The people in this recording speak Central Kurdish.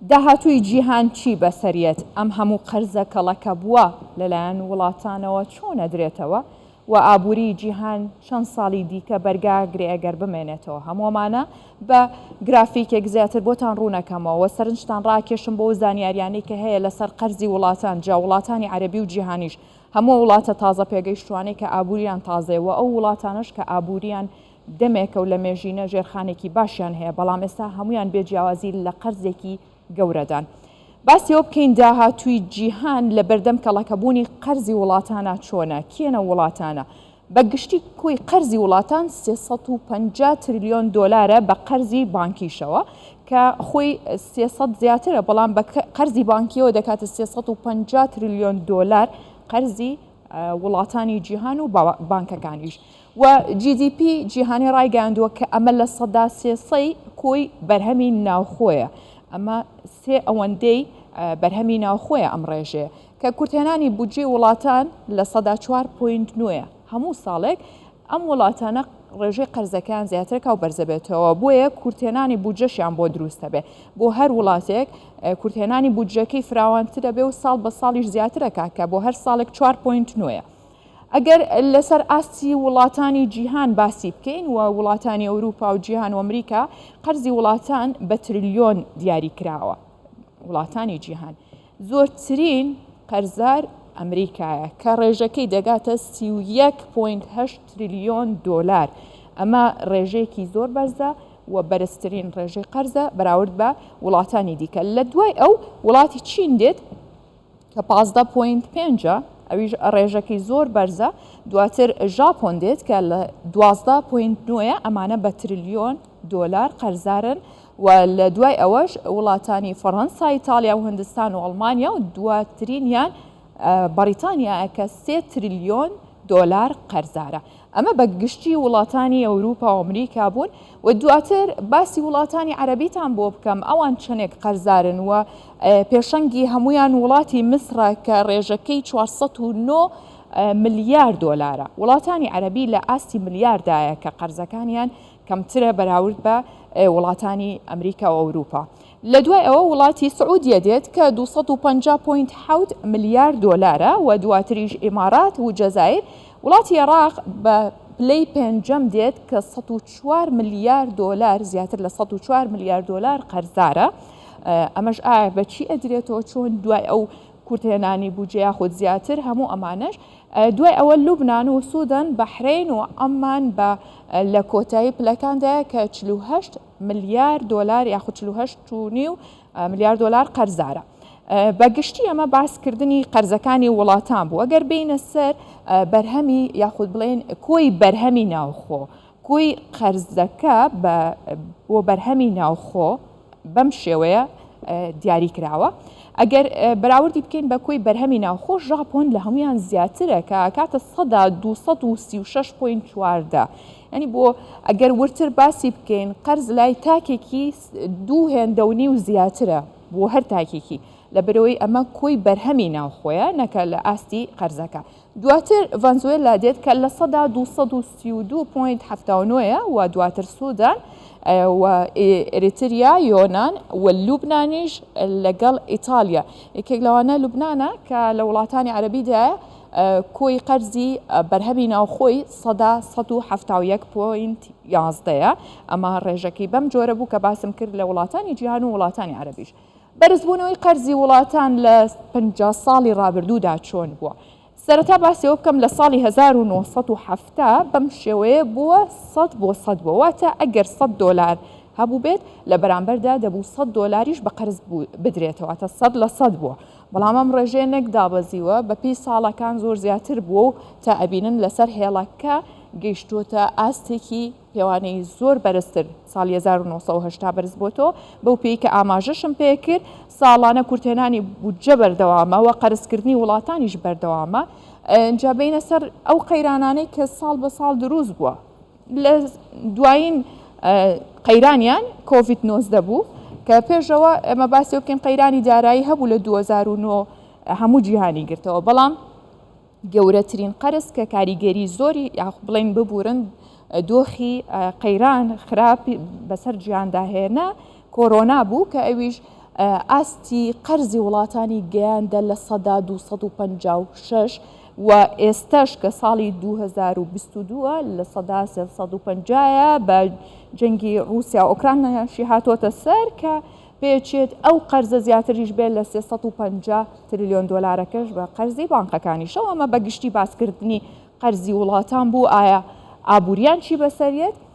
داهاتووی جیهان چی بەسەریەت ئەم هەموو قەرزە کەڵەکە بووە لەلایەن وڵاتانەوە چۆن ئەدرێتەوە و ئابووری جیهان چەند ساڵی دیکە بەرگاگرێ ئەگەر بمێنێتەوە. هەمووەمانە بە گرافیکێک زیاتر بۆتان ڕوونەکەمەوە سەرنجتان ڕاکێشم بۆ زانیاریانەی کە هەیە لەسەر قەرزی وڵاتان جا وڵاتانی عەرەبی و جیهانیش هەموو وڵاتە تازە پێگەیشتوانەی کە ئابووریان تازەیەوە ئەو وڵاتانش کە ئابووریان دەمێکە و لە مێژینە ژێرخانێکی باشیان هەیە بەڵام ئێستا هەمویان بێجیاوازی لە قەرزێکی گەورەدان. باسیەوە بکەین داهاتووی جیهان لە بەردەم کەڵەکەبوونی قەرزی وڵاتانە چۆنە کێنە وڵاتانە بەگشتی کۆی قەرزی وڵاتان 350 تریلیۆن دۆلارە بە قەرزی بانکیشەوە کە خۆی 300 زیاترە بەڵام بە قەرزی بانکیەوە دەکاتە 350 تریلیۆن دۆلار قەرزی وڵاتانی جیهان و بانکەکانیش و GDP جیهانی ڕایگەاندووە کە ئەمە لە سەدا 300 کۆی بەرهەمی ناوخۆیە ئەمە سێ ئەوەندەی بەرهەمی ناوخۆیە ئەم ڕێژەیە کە کورتێنانی بودجێ وڵاتان لە سەدا 4.9 هەموو ساڵێک ئەم وڵاتانە ڕێژەی قەرزەکان زیاترکە و بەرزەبێتەوە بۆیە کورتێنانی بودجەشیان بۆ دروستە بێ بۆ هەر وڵاتێک کورتێنانی بودجەکەی فراوانترە بێ و ساڵ بە ساڵیش زیاترەکە کە بۆ هەر ساڵێک 4.9 ئەگەر لەسەر ئاستی وڵاتانی جیهان باسی بکەین و وڵاتانی ئەوروپا و جیهان و ئەمریکا قەرزی وڵاتان بە تریلیۆن دیاری کراوە وڵاتانی جیهان زۆرترین قەرزار ئەمریکایە کە ڕێژەکەی دەگاتە 31.8 تریلیۆن دۆلار ئەمە ڕێژەیەکی زۆر بەرزە و بەرزترین ڕێژەی قەرزە بەراورد بە وڵاتانی دیکە لە دوای ئەو وڵاتی چین دێت کە 15.5 ئەویش ڕێژەکەی زۆر بەرزە دواتر ژاپۆن دێت کە لە 12.9 ئەمانە بە تریلیۆن دۆلار قەرزارن و لە دوای ئەوەش وڵاتانی فەڕەنسا ئیتالیا و هندستان و ئەڵمانیا و دواترینیان بەریتانیا کە 3 تریلیۆن دۆلار قەرزارە ئەمە بە گشتی وڵاتانی ئەوروپا و ئەمریکا بوون و دواتر باسی وڵاتانی عەرەبیتان بۆ بکەم ئەوان چەندێک قەرزارن و پێشەنگی هەمویان وڵاتی میسرە کە ڕێژەکەی 409 ملیارد دۆلارە وڵاتانی عەرەبی لە ئاستی ملیاردایە کە قەرزەکانیان کەمترە بەراورد بە وڵاتانی ئەمریکا و ئەوروپا لە دوای ئەوە وڵاتی سعودیە دێت کە 250.7 ملیارد دۆلارە و دواتریش ئیمارات و جەزایر وڵاتی عێراق بە پلەی پێنجەم دێت کە 104 ملیارد دۆلار زیاتر لە 104 ملیارد دۆلار قەرزارە ئەمەش ئایا بەچی ئەدرێتەوە چۆن دوای ئەو کورتێنانی بودجێ یاخود زیاتر هەموو ئەمانش دوای ئەوە لوبنان و سوودان بەحرین و ئەمان بە لە کۆتایی پلەکاندایە کە 48 ملیارد دۆلار یاخود 48.5 ملیارد دۆلار قەرزارە بەگشتی ئەمە باسکردنی قەرزەکانی وڵاتان بوو ئەگەر بینە سەر بەرهەمی یاخود بڵێن کۆی بەرهەمی ناوخۆ کۆی قەرزەکە بۆ بەرهەمی ناوخۆ بەم شێوەیە دیاری کراوە ئەگەر بەراوردی بکەین بە کۆی بەرهەمی ناوخۆ ژاپۆن لە هەمویان زیاترە کە کاتە سەدا 236.4 ینی بۆ ئەگەر ورتر باسی بکەین قەرز لای تاکێکی 2 هێندەونی و زیاترە بۆ هەر تاکێکی لەبەرەوەی ئەمە کۆی بەرهەمی ناوخۆیە نەکە لە ئاستی قەرزەکە دواتر ڤەنزوێلا دێت کە لە سەدا 232.79 و دواتر سوودان و ئێریتریا یۆنان و لوبنانیش لەگەڵ ئیتالیا یەکێک لەوانە لوبنانە کە لە وڵاتانی عەرەبیدایە کۆی قەرزی بەرهەمی ناوخۆی سەدا 171.11 ئەمە ڕێژەکەی بەم جۆرە بوو کە باسم کرد لە وڵاتانی جیهان و وڵاتانی عەرەبیش بەرزبوونەوەی قەرزی وڵاتان لە 50 ساڵی ڕابردوودا چۆن بووە سەرەتا باسیەوە بکەم لە ساڵی 1970 بەم شێوەیە بووە 100 بۆ 100 بووە واتە ئەگەر 100 دۆلار هەبوو بێت لە بەرامبەردا دەبوو 100 دۆلاریش بە قەرز بدرێتەوە واتە 100 لە 100 بووە بەڵام ئەم ڕێژەیە نەک دابەزیوە بەپێی ساڵەکان زۆر زیاتر بووە و تا ئەبینن لەسەر هێڵەکە گەیشتوتە ئاستێکی پێوانەی زۆر بەرزتر ساڵی 1970 بەرز بۆتەوە بەو پێی کە ئاماژەشم پێ کرد ساڵانە کورتێنانی بودجە بەردەوامە و قەرزکردنی وڵاتانیش بەردەوامە اینجا بینە سەر ئەو قەیرانانەی کە ساڵ بە ساڵ دروست بووە لە دوایین قەیرانیان کۆڤید-19 بوو کە پێشەوە ئەمە باسی بکەین قەیرانی دارایی هەبوو لە 2009 هەموو جیهانی گرتەوە بەڵام گەورەترین قەرز کە کاریگەری زۆری یاخ بڵێن ببورن دۆخی قەیران خراپی بەسەر گیانداهێنا کۆرۆنا بوو کە ئەویش ئاستی قەرزی وڵاتانی گەیاندە لە سەدا 256 و ئێستش کە ساڵی 2022 لە سەدا 350 بە جەنگی رووسیا ئۆکرانیاشی هاتوۆتە سەر کە پێچێت ئەو قەرزە زیاتریش بێت لە 350 تریلیۆن دۆلارەکەش بە قەرزی بانقەکانیشەوە. ئەمە بەگشتی باسکردنی قەرزی وڵاتان بوو. ئایا ئابووریان چی بەسەریەت؟